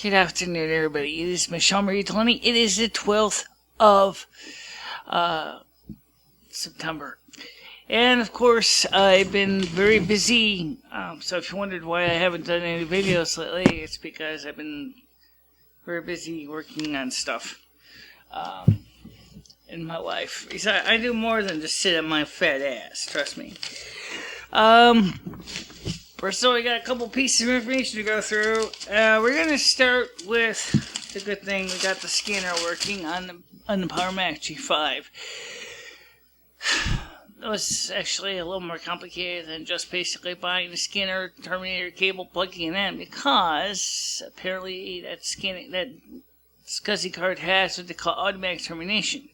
Good afternoon, everybody. It is MicheleMarieDalene. It is the 12th of September. And, of course, I've been very busy. So if you wondered why I haven't done any videos lately, it's because I've been very busy working on stuff in my life. I do more than just sit on my fat ass, trust me. First of all, we got a couple pieces of information to go through. We're going to start with the good thing. We got the scanner working on the Power Mac G5. It was actually a little more complicated than just basically buying the scanner, terminator cable, plugging it in, because apparently that SCSI card has what they call automatic termination.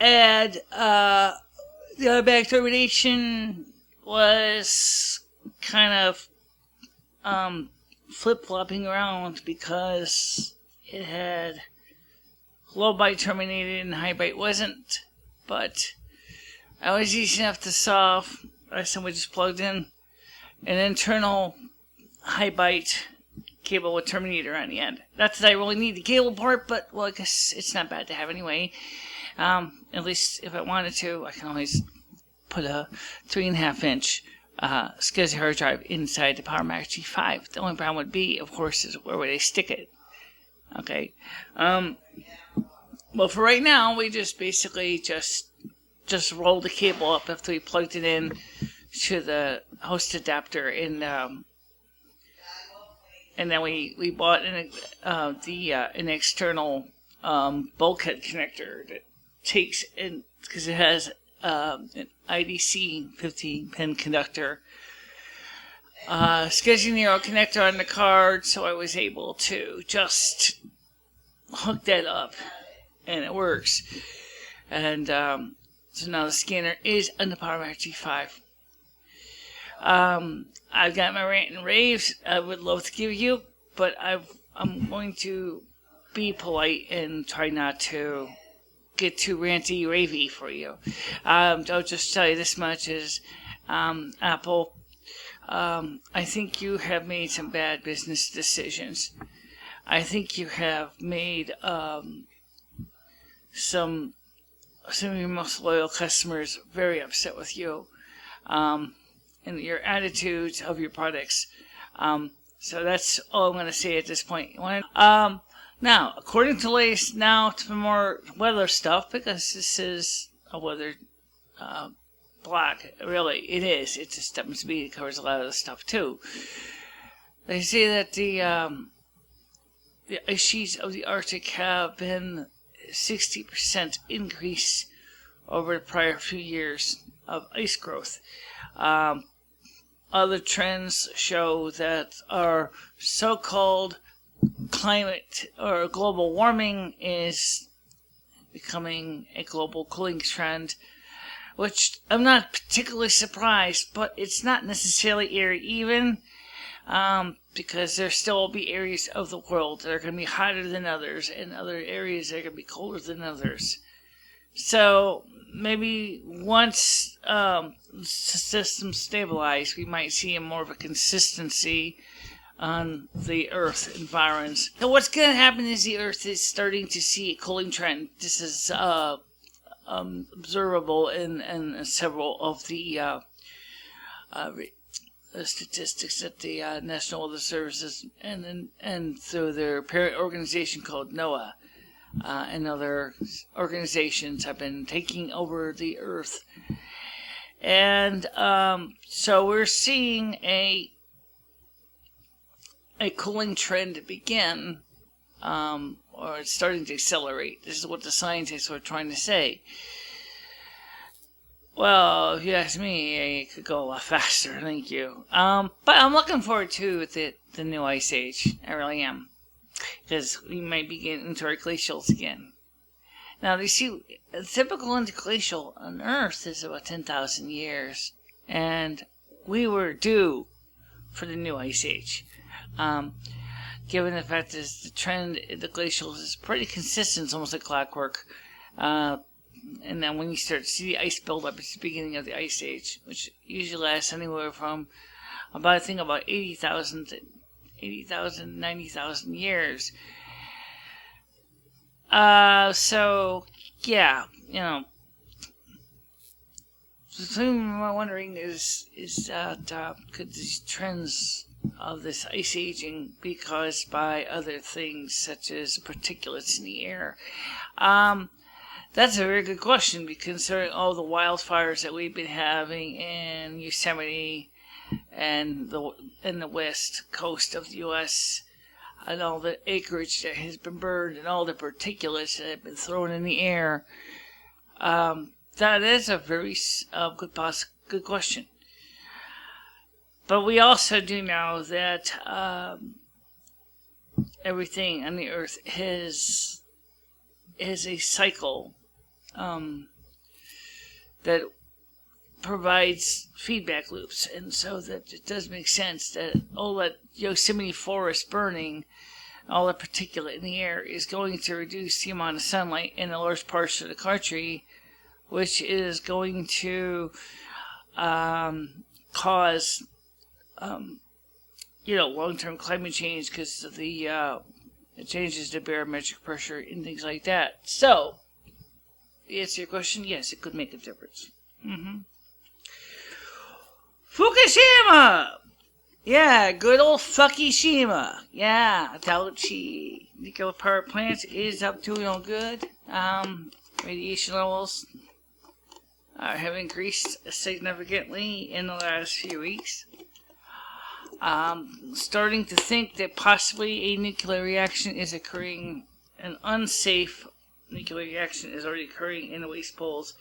And the automatic termination was kind of flip-flopping around because it had low byte terminated and high byte wasn't. But it was easy enough to solve. I simply just plugged in an internal high byte cable with terminator on the end. Not that I really need the cable part, but well, I guess it's not bad to have anyway. At least if I wanted to, I can always put a 3.5 inch SCSI hard drive inside the Power Mac G5. The only problem would be, of course, is where would I stick it? Okay. Well, for right now, we just basically just rolled the cable up after we plugged it in to the host adapter, and then we bought an external bulkhead connector that takes in, because it has an IDC 15-pin conductor, SCSI Nero connector on the card, so I was able to just hook that up, and it works. And so now the scanner is on the Power Mac G5. I've got my rant and raves I would love to give you, but I'm going to be polite and try not to get too ranty ravey for you. I'll just tell you this much is, Apple, I think you have made some bad business decisions. I think you have made some of your most loyal customers very upset with you, and your attitudes of your products. So that's all I'm going to say at this point. Now, according to latest, now to more weather stuff, because this is a weather blog. Really, it is. It just happens to be, it covers a lot of the stuff too. They say that the ice sheets of the Arctic have been 60% increase over the prior few years of ice growth. Other trends show that our so-called climate or global warming is becoming a global cooling trend, which I'm not particularly surprised, but it's not necessarily area even, because there still will be areas of the world that are going to be hotter than others, and other areas that are going to be colder than others. So maybe once the system stabilizes, we might see more of a consistency on the Earth environs. Now, what's going to happen is the Earth is starting to see a cooling trend. This is observable in several of the statistics that the National Weather Services and through their parent organization called NOAA and other organizations have been taking over the Earth. And so we're seeing a cooling trend begin, or it's starting to accelerate. This is what the scientists were trying to say. Well, if you ask me, it could go a lot faster, thank you. But I'm looking forward to the new ice age. I really am. Because we might be getting into our glacials again. Now, you see, a typical interglacial on Earth is about 10,000 years. And we were due for the new ice age. Given the fact that the trend in the glacials is pretty consistent, it's almost like clockwork. And then when you start to see the ice build up, it's the beginning of the ice age, which usually lasts anywhere from about 80,000 80,000, 90,000 years. So, yeah, the thing I'm wondering is that could these trends of this ice aging be caused by other things such as particulates in the air? That's a very good question, considering all the wildfires that we've been having in Yosemite and in the west coast of the U.S., and all the acreage that has been burned and all the particulates that have been thrown in the air. That is a very good question. But we also do know that everything on the earth is a cycle that provides feedback loops, and so that it does make sense that all that Yosemite forest burning, all the particulate in the air, is going to reduce the amount of sunlight in the large parts of the country, which is going to cause long-term climate change because of the it changes the barometric pressure and things like that. So, to answer your question, yes, it could make a difference. Fukushima! Yeah, good old Fukushima. Yeah, Daiichi nuclear power plant is up to no good. Radiation levels have increased significantly in the last few weeks. Starting to think that possibly a nuclear reaction is occurring, an unsafe nuclear reaction is already occurring in the waste poles.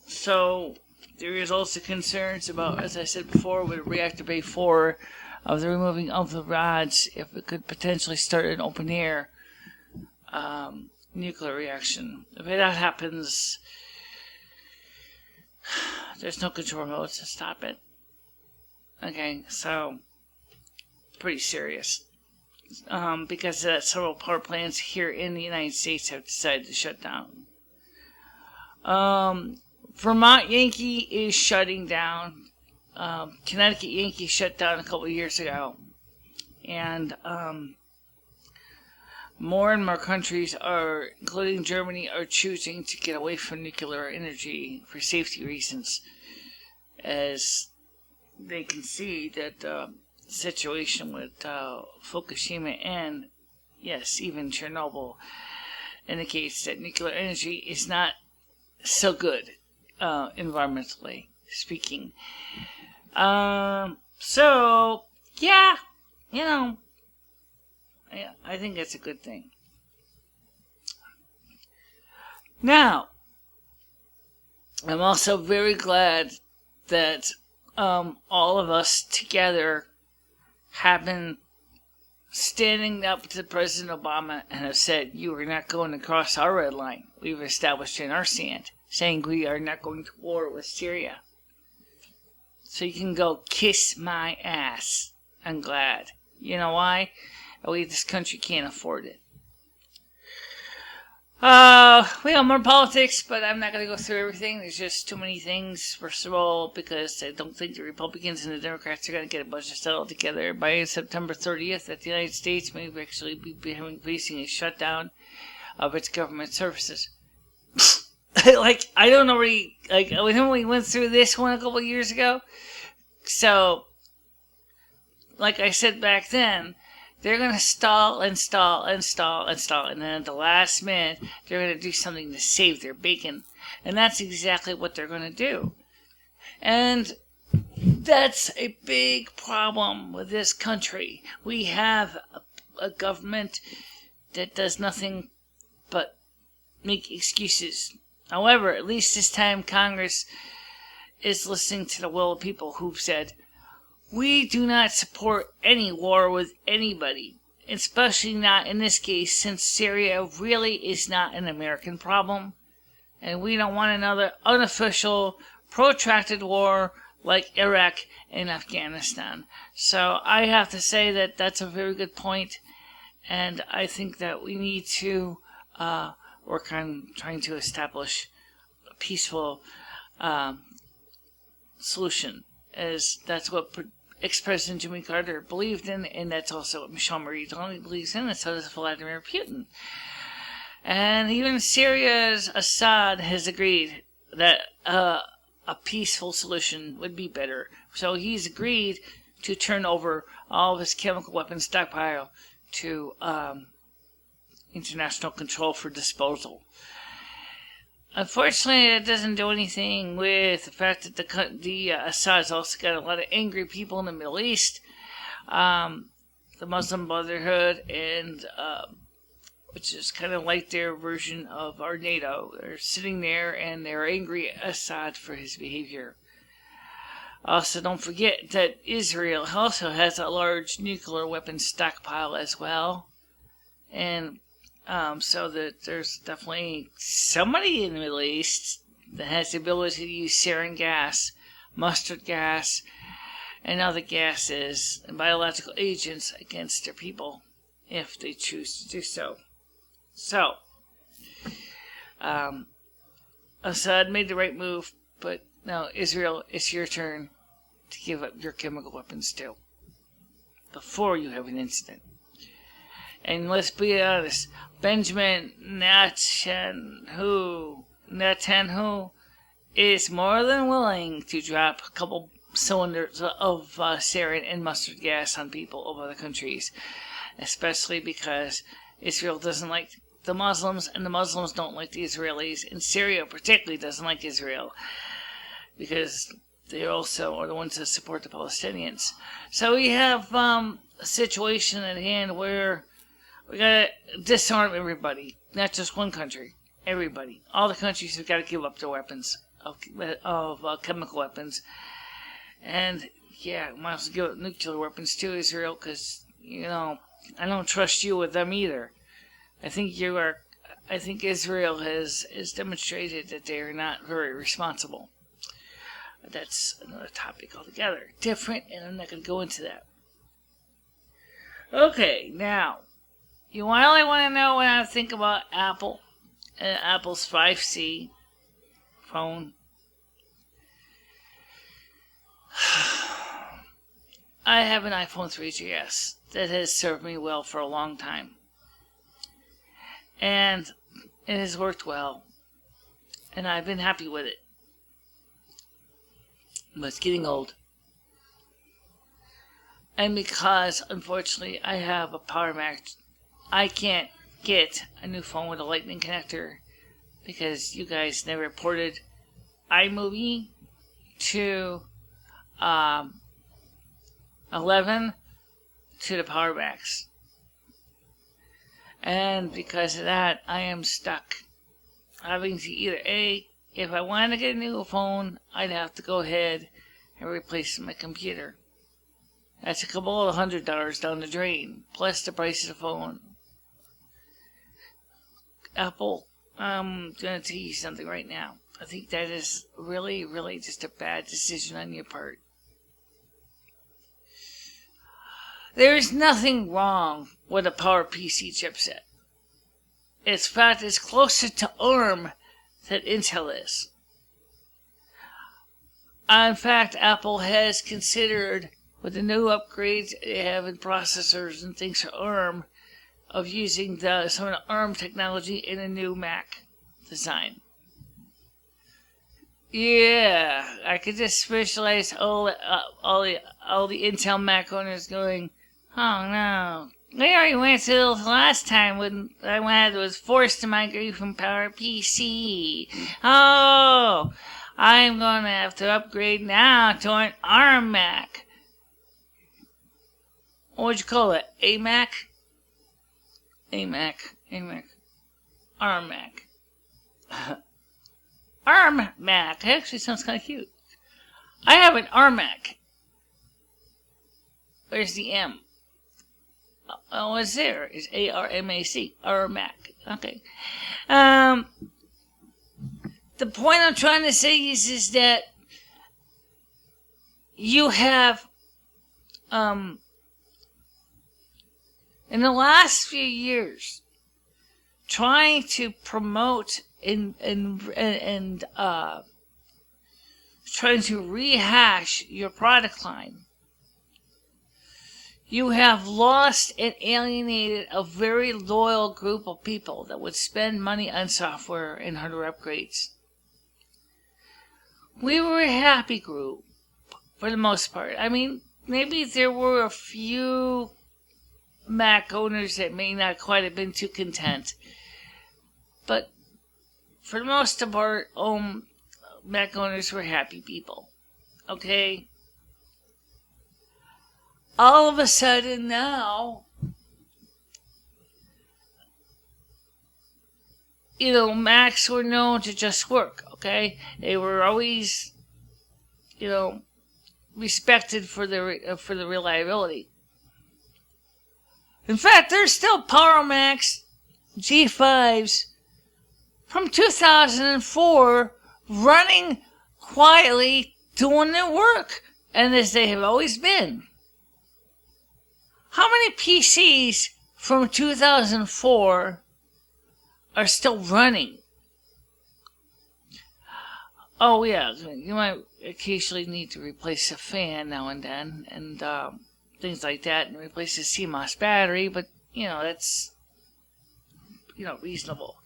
So there is also concerns about, as I said before, with reactor bay 4 of the removing of the rods, if it could potentially start an open air nuclear reaction. If that happens, there's no control mode to stop it. Okay, so pretty serious. Because several power plants here in the United States have decided to shut down. Vermont Yankee is shutting down. Connecticut Yankee shut down a couple of years ago. And more and more countries are, including Germany, are choosing to get away from nuclear energy for safety reasons, as they can see that the situation with Fukushima and, yes, even Chernobyl indicates that nuclear energy is not so good, environmentally speaking. So, yeah, I think that's a good thing. Now, I'm also very glad that all of us together have been standing up to President Obama and have said, you are not going to cross our red line. We've established in our stand, saying we are not going to war with Syria. So you can go kiss my ass. I'm glad. You know why? This country can't afford it. We have more politics, but I'm not going to go through everything. There's just too many things. First of all, because I don't think the Republicans and the Democrats are going to get a budget settled together by September 30th. That the United States may actually be facing a shutdown of its government services. I don't know really, when we went through this one a couple of years ago. So, like I said back then, they're going to stall, and then at the last minute, they're going to do something to save their bacon. And that's exactly what they're going to do. And that's a big problem with this country. We have a government that does nothing but make excuses. However, at least this time Congress is listening to the will of people who've said, we do not support any war with anybody, especially not in this case, since Syria really is not an American problem, and we don't want another unofficial, protracted war like Iraq and Afghanistan. So I have to say that that's a very good point, and I think that we need to work on trying to establish a peaceful solution, as that's what ex-President Jimmy Carter believed in, and that's also what MicheleMarieDalene believes in, and so does Vladimir Putin. And even Syria's Assad has agreed that a peaceful solution would be better. So he's agreed to turn over all of his chemical weapons stockpile to international control for disposal. Unfortunately, it doesn't do anything with the fact that the Assad's also got a lot of angry people in the Middle East, the Muslim Brotherhood, and which is kind of like their version of our NATO. They're sitting there and they're angry at Assad for his behavior. Also, don't forget that Israel also has a large nuclear weapons stockpile as well, and so that there's definitely somebody in the Middle East that has the ability to use sarin gas, mustard gas, and other gases and biological agents against their people if they choose to do so. So, Assad made the right move, but now Israel, it's your turn to give up your chemical weapons too, before you have an incident. And let's be honest, Benjamin Netanyahu is more than willing to drop a couple cylinders of sarin and mustard gas on people of other countries, especially because Israel doesn't like the Muslims, and the Muslims don't like the Israelis, and Syria particularly doesn't like Israel, because they also are the ones that support the Palestinians. So we have a situation at hand where we gotta disarm everybody, not just one country, everybody. All the countries have got to give up their weapons, of chemical weapons. And yeah, might as well give up nuclear weapons to Israel, because, I don't trust you with them either. I think Israel has demonstrated that they are not very responsible. That's another topic altogether. Different, and I'm not going to go into that. Okay, now, you really want to know what I think about Apple and Apple's 5C phone? I have an iPhone 3GS that has served me well for a long time. And it has worked well. And I've been happy with it. But it's getting old. And because, unfortunately, I have a Power Mac, I can't get a new phone with a lightning connector because you guys never ported iMovie to 11 to the Power Macs. And because of that, I am stuck having to either if I wanted to get a new phone, I'd have to go ahead and replace my computer. That's a couple of $100 down the drain, plus the price of the phone. Apple, I'm going to tell you something right now. I think that is really, really just a bad decision on your part. There is nothing wrong with a PowerPC chipset. In fact, it's closer to ARM than Intel is. In fact, Apple has considered, with the new upgrades they have in processors and things for ARM, of using some of the ARM technology in a new Mac design. Yeah, I could just visualize all the Intel Mac owners going, "Oh no, we already went through this last time when I was forced to migrate from PowerPC. Oh, I'm going to have to upgrade now to an ARM Mac." What'd you call it? AMAC? AMAC. ARM Mac. ARM Mac. It actually sounds kind of cute. I have an ARM Mac. Where's the M? Oh, it's there. It's ARMAC. ARM Mac. Okay. The point I'm trying to say is that you have, in the last few years, trying to promote and trying to rehash your product line you have lost and alienated a very loyal group of people that would spend money on software and hardware upgrades. We were a happy group, for the most part. I mean, maybe there were a few Mac owners that may not quite have been too content. But for the most part, Mac owners were happy people. Okay? All of a sudden now, Macs were known to just work. Okay? They were always, respected for the reliability. In fact, there's still Power Macs G5s from 2004 running quietly, doing their work, and as they have always been. How many PCs from 2004 are still running? Oh yeah, you might occasionally need to replace a fan now and then, and things like that, and replace the CMOS battery, but that's reasonable.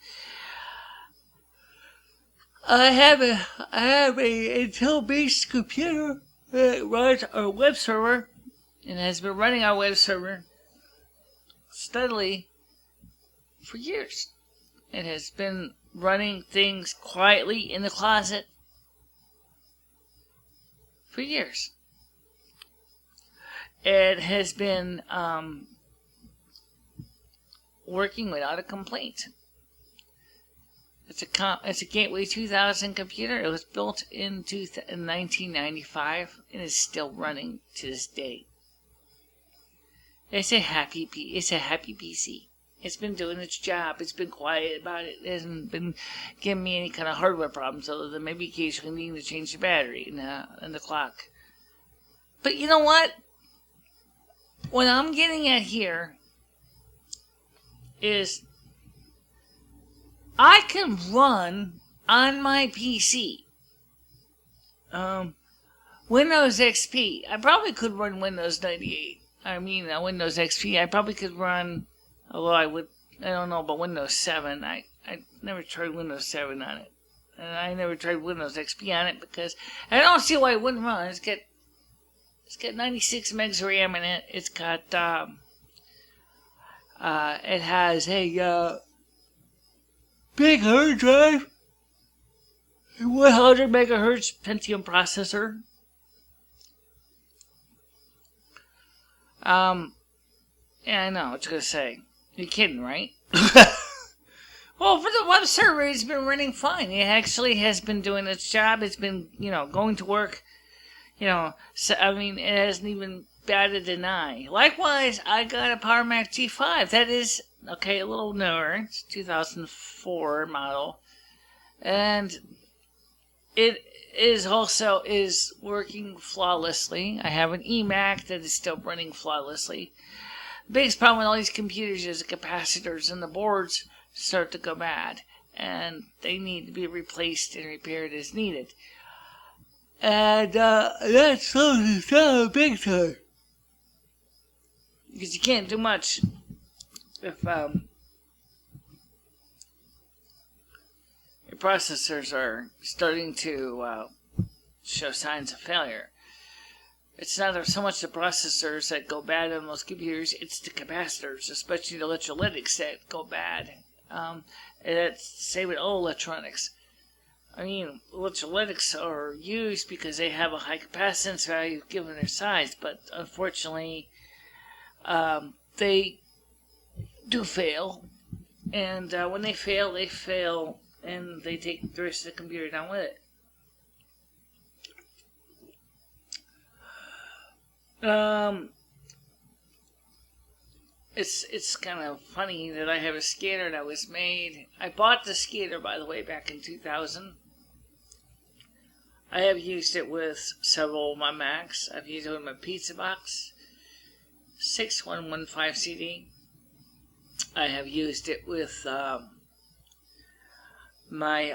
I have a Intel-based computer that runs our web server, and has been running our web server steadily for years. It has been running things quietly in the closet for years. It has been working without a complaint. It's a Gateway 2000 computer. It was built in 1995 and is still running to this day. It's a happy PC. It's been doing its job. It's been quiet about it. It hasn't been giving me any kind of hardware problems other than maybe occasionally needing to change the battery and the clock. But you know what? What I'm getting at here is I can run on my PC Windows XP. I probably could run Windows 98. Windows XP. I probably could run, although I don't know about Windows 7. I never tried Windows 7 on it. And I never tried Windows XP on it because I don't see why it wouldn't run. It's got 96 megs of RAM in it. It's got, it has a big hard drive, 100 megahertz Pentium processor. Yeah, I know what you're gonna say. You're kidding, right? Well, for the web server, it's been running fine. It actually has been doing its job. It's been, going to work. It hasn't even batted an eye. Likewise, I got a Power Mac G5. That is, a little newer. It's 2004 model. And it is working flawlessly. I have an eMac that is still running flawlessly. The biggest problem with all these computers is the capacitors and the boards start to go bad. And they need to be replaced and repaired as needed. And that slows us down big time. Because you can't do much if your processors are starting to show signs of failure. It's not so much the processors that go bad on most computers, it's the capacitors, especially the electrolytics that go bad. And that's the same with all electronics. Electrolytics are used because they have a high capacitance value given their size, but unfortunately, they do fail. And when they fail, and they take the rest of the computer down with it. It's kind of funny that I have a scanner that was made. I bought the scanner, by the way, back in 2000. I have used it with several of my Macs. I've used it with my Pizza Box 6115 CD. I have used it with my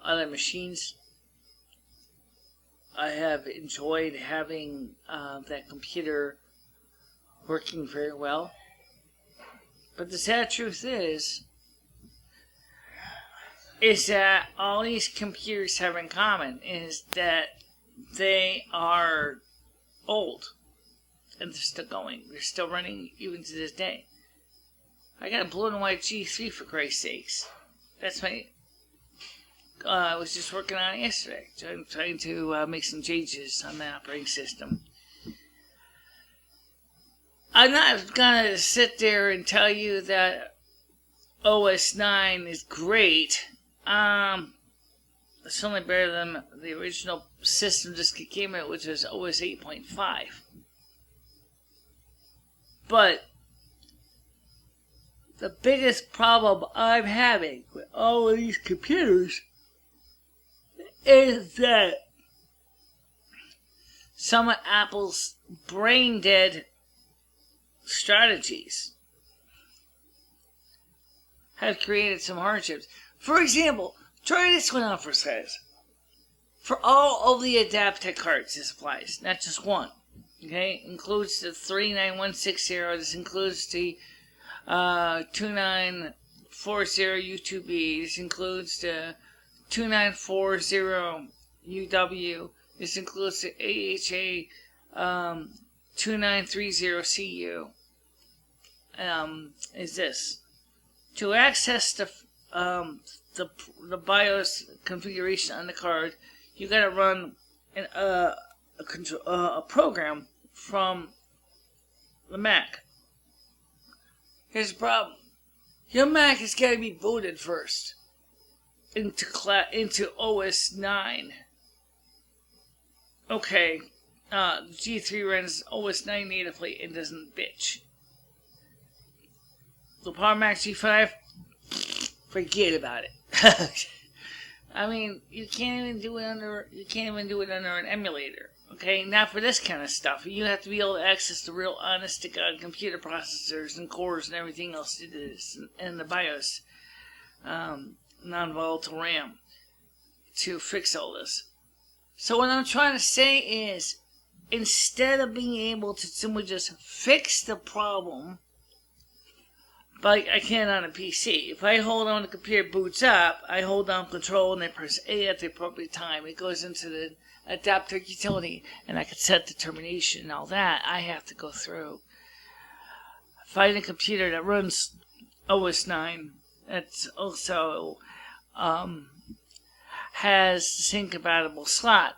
other machines. I have enjoyed having that computer working very well. But the sad truth is that all these computers have in common is that they are old. And they're still going. They're still running even to this day. I got a blue and white G3 for Christ's sakes. That's my... I was just working on it yesterday. Trying to make some changes on the operating system. I'm not going to sit there and tell you that OS 9 is great. It's only better than the original system just came out, which was OS 8.5. But the biggest problem I'm having with all of these computers is that some of Apple's brain dead strategies have created some hardships. For example, try this one out for size. For all of the Adaptec cards, this applies, not just one. Okay, includes the 39160. This includes the 2940 U2B. This includes the 2940 UW. This includes the AHA 2930 CU. Is this to access the BIOS configuration on the card? You got to run a program from the Mac. Here's the problem: your Mac has got to be booted first into OS 9. Okay, G3 runs OS 9 natively and doesn't bitch. The Power Mac G5, forget about it. I mean, you can't even do it under an emulator. Okay, not for this kind of stuff. You have to be able to access the real honest to God computer processors and cores and everything else to do this, and the BIOS, non-volatile RAM, to fix all this. So what I'm trying to say is, instead of being able to simply just fix the problem, like I can on a PC. If I hold on the computer boots up, I hold down control and I press A at the appropriate time. It goes into the adapter utility and I can set the termination and all that. I have to go through. Find a computer that runs OS 9 that's also has the same compatible slot.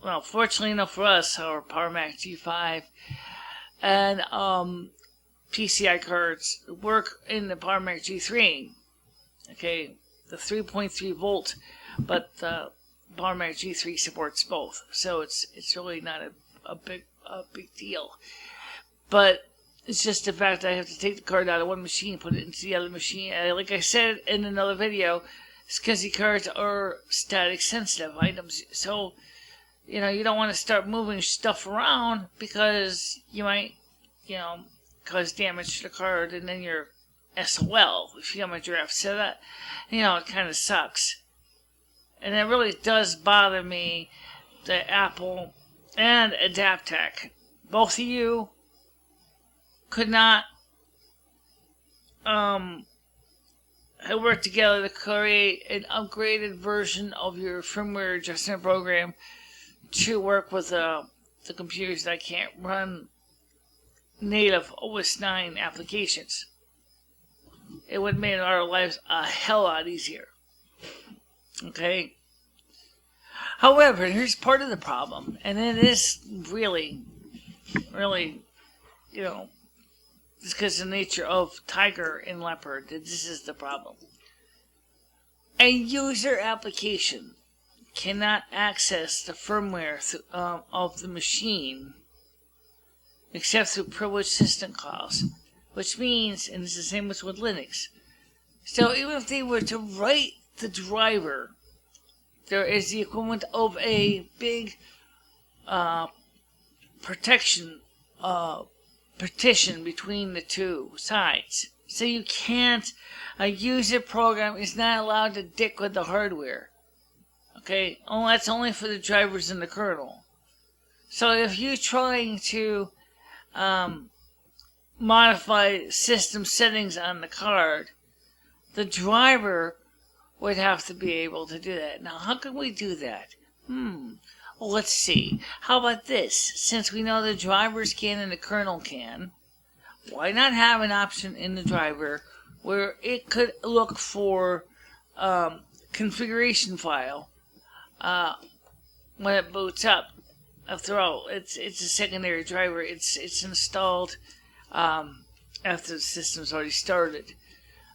Well, fortunately enough for us, our Power Mac G5 and PCI cards work in the Power Mac G3. Okay, the 3.3 volt, but the Power Mac G3 supports both, so it's really not a big deal. But it's just the fact that I have to take the card out of one machine, put it into the other machine. Like I said in another video, SCSI cards are static sensitive items, so you don't want to start moving stuff around because you might, cause damage to the card, and then you're SOL if you have a draft. So that, it kind of sucks. And it really does bother me that Apple and Adaptec, both of you, could not work together to create an upgraded version of your firmware adjustment program to work with the computers that can't run native OS 9 applications. It would have made our lives a hell lot easier. Okay? However, here's part of the problem, and it is really, it's because of the nature of Tiger and Leopard that this is the problem. A user application cannot access the firmware of the machine except through privileged system calls, which means, and it's the same as with Linux. So even if they were to write the driver, there is the equivalent of a big partition between the two sides. So you can't, a user program is not allowed to dick with the hardware. Okay, that's only for the drivers in the kernel. So if you're trying to modify system settings on the card, the driver would have to be able to do that. Now, how can we do that? Well, let's see. How about this? Since we know the drivers can and the kernel can, why not have an option in the driver where it could look for configuration file when it boots up? After all, it's a secondary driver. It's installed after the system's already started.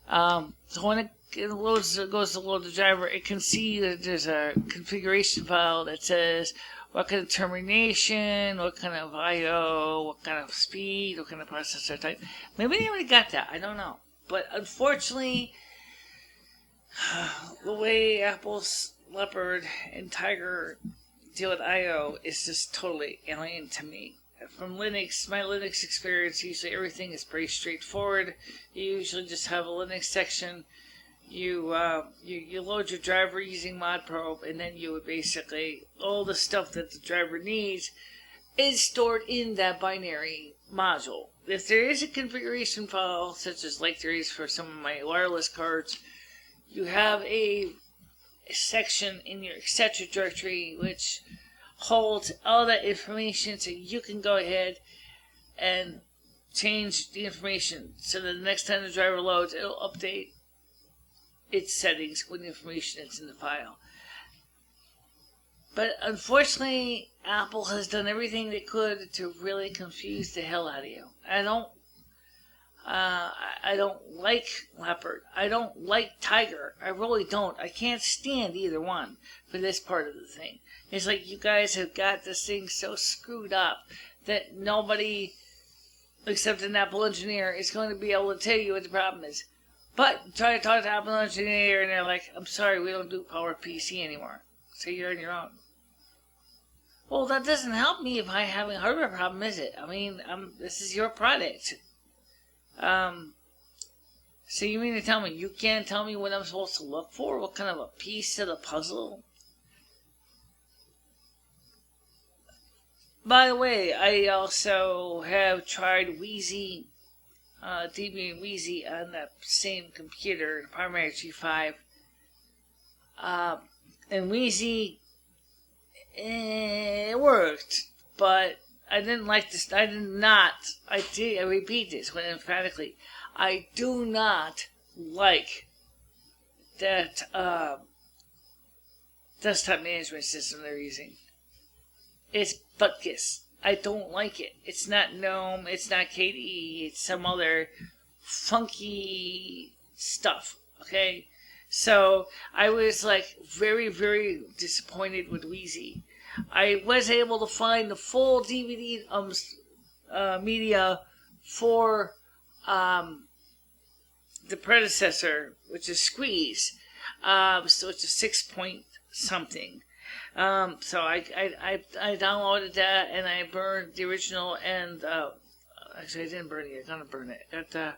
So when it goes to load the driver, it can see that there's a configuration file that says what kind of termination, what kind of I/O, what kind of speed, what kind of processor type. Maybe they already got that. I don't know. But unfortunately, the way Apple's Leopard and Tiger deal with I/O is just totally alien to me. From Linux, my Linux experience, usually everything is pretty straightforward. You usually just have a Linux section. You load your driver using ModProbe, and then you would basically, all the stuff that the driver needs is stored in that binary module. If there is a configuration file, such as like there is for some of my wireless cards, you have a section in your etc. directory which holds all that information, so you can go ahead and change the information so that the next time the driver loads, it'll update its settings with the information that's in the file. But unfortunately, Apple has done everything they could to really confuse the hell out of you. I don't like Leopard. I don't like Tiger. I really don't. I can't stand either one for this part of the thing. It's like you guys have got this thing so screwed up that nobody, except an Apple engineer, is going to be able to tell you what the problem is. But try to talk to Apple engineer, and they're like, "I'm sorry, we don't do PowerPC anymore, so you're on your own." Well, that doesn't help me if I have a hardware problem, is it? I mean, this is your product. So you mean to tell me you can't tell me what I'm supposed to look for? What kind of a piece of the puzzle? By the way, I also have tried Wheezy, Debian Wheezy on that same computer, Primary G5. And Wheezy, it worked, but I didn't like this. I repeat this one emphatically. I do not like that desktop management system they're using. It's Butkus. I don't like it. It's not GNOME, it's not KDE, it's some other funky stuff, okay? So I was like very, very disappointed with Wheezy. I was able to find the full DVD media for the predecessor, which is Squeeze. So it's a 6 point something. So I downloaded that and I burned the original and actually I didn't burn it. I'm gonna burn it. Got the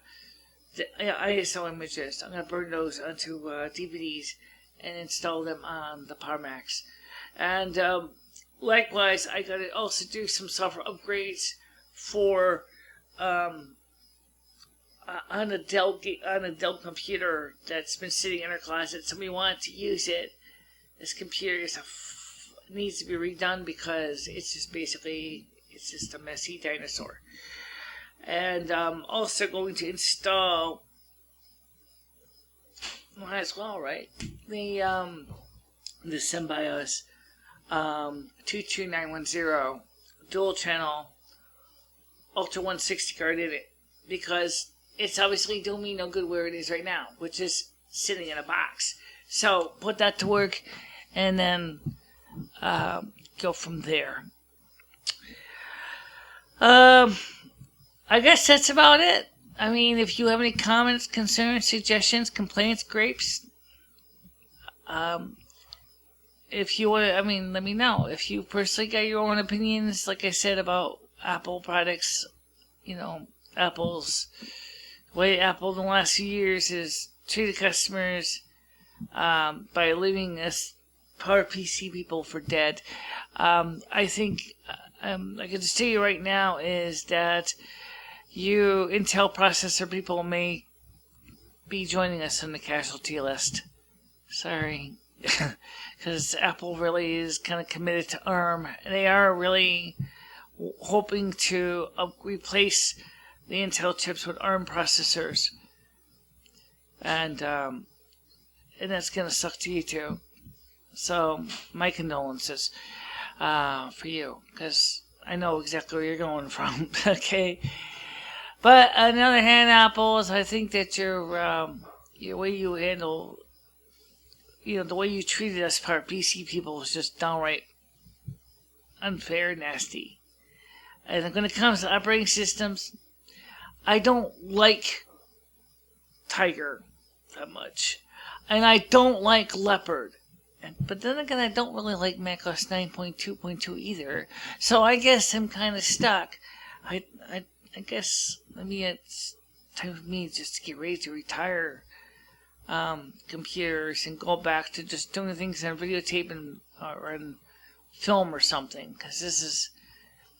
ISO images. I'm gonna burn those onto DVDs and install them on the Power Macs. And likewise, I gotta also do some software upgrades for on a Dell computer that's been sitting in our closet. Somebody wanted to use it. This computer needs to be redone because it's just a messy dinosaur. And I'm also going to install, might as well, right? The Symbios 22910 dual channel Ultra 160 card in it, because it's obviously doing me no good where it is right now, which is sitting in a box. So put that to work and then go from there. I guess that's about it. I mean, if you have any comments, concerns, suggestions, complaints, grapes, if you want to, I mean, let me know. If you personally got your own opinions, like I said, about Apple products, you know, Apple's way Apple in the last few years has treated customers by leaving us PowerPC people for dead. I think I can just tell you right now is that you Intel processor people may be joining us on the casualty list. Sorry. Because Apple really is kind of committed to ARM. They are really hoping to replace the Intel chips with ARM processors. And that's going to suck to you too. So, my condolences for you. Because I know exactly where you're going from. Okay? But on the other hand, Apple, I think that your way you handle, the way you treated us part PC people was just downright unfair and nasty. And when it comes to operating systems, I don't like Tiger that much. And I don't like Leopard. But then again, I don't really like macOS 9.2.2 either. So I guess I'm kind of stuck. I guess maybe it's time for me just to get ready to retire computers and go back to just doing things on videotape or on film or something. Because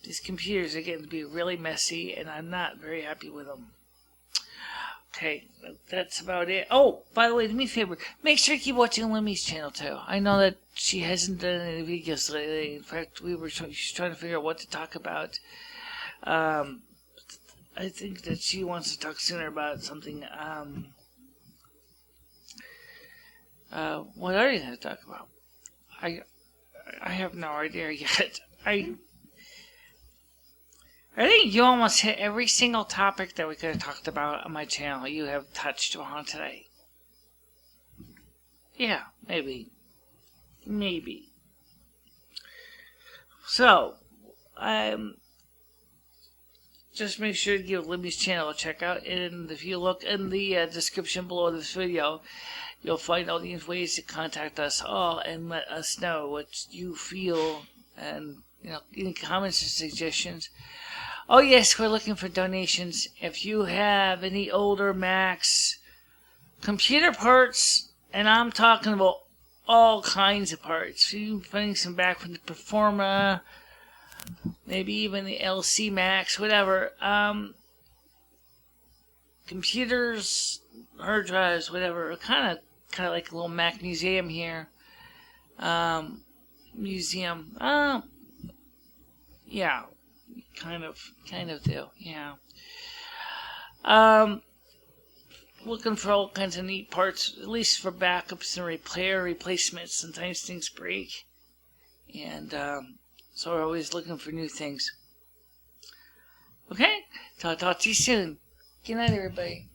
these computers are getting to be really messy, and I'm not very happy with them. Okay, that's about it. Oh, by the way, do me a favor. Make sure you keep watching Limmy's channel, too. I know that she hasn't done any videos lately. In fact, she's trying to figure out what to talk about. I think that she wants to talk sooner about something. What are you going to talk about? I have no idea yet. I think you almost hit every single topic that we could have talked about on my channel. You have touched on today. Yeah, maybe. So, just make sure to give Limmy's channel a check out. And if you look in the description below this video, you'll find all these ways to contact us all and let us know what you feel and any comments or suggestions. Oh yes, we're looking for donations. If you have any older Macs, computer parts, and I'm talking about all kinds of parts. You finding some back from the Performa, maybe even the LC Macs, whatever. Computers, hard drives, whatever. Kind of like a little Mac museum here. Yeah. Kind of do, yeah. Looking for all kinds of neat parts, at least for backups and replacements. Sometimes things break, and so we're always looking for new things. Okay, talk to you soon. Good night, everybody.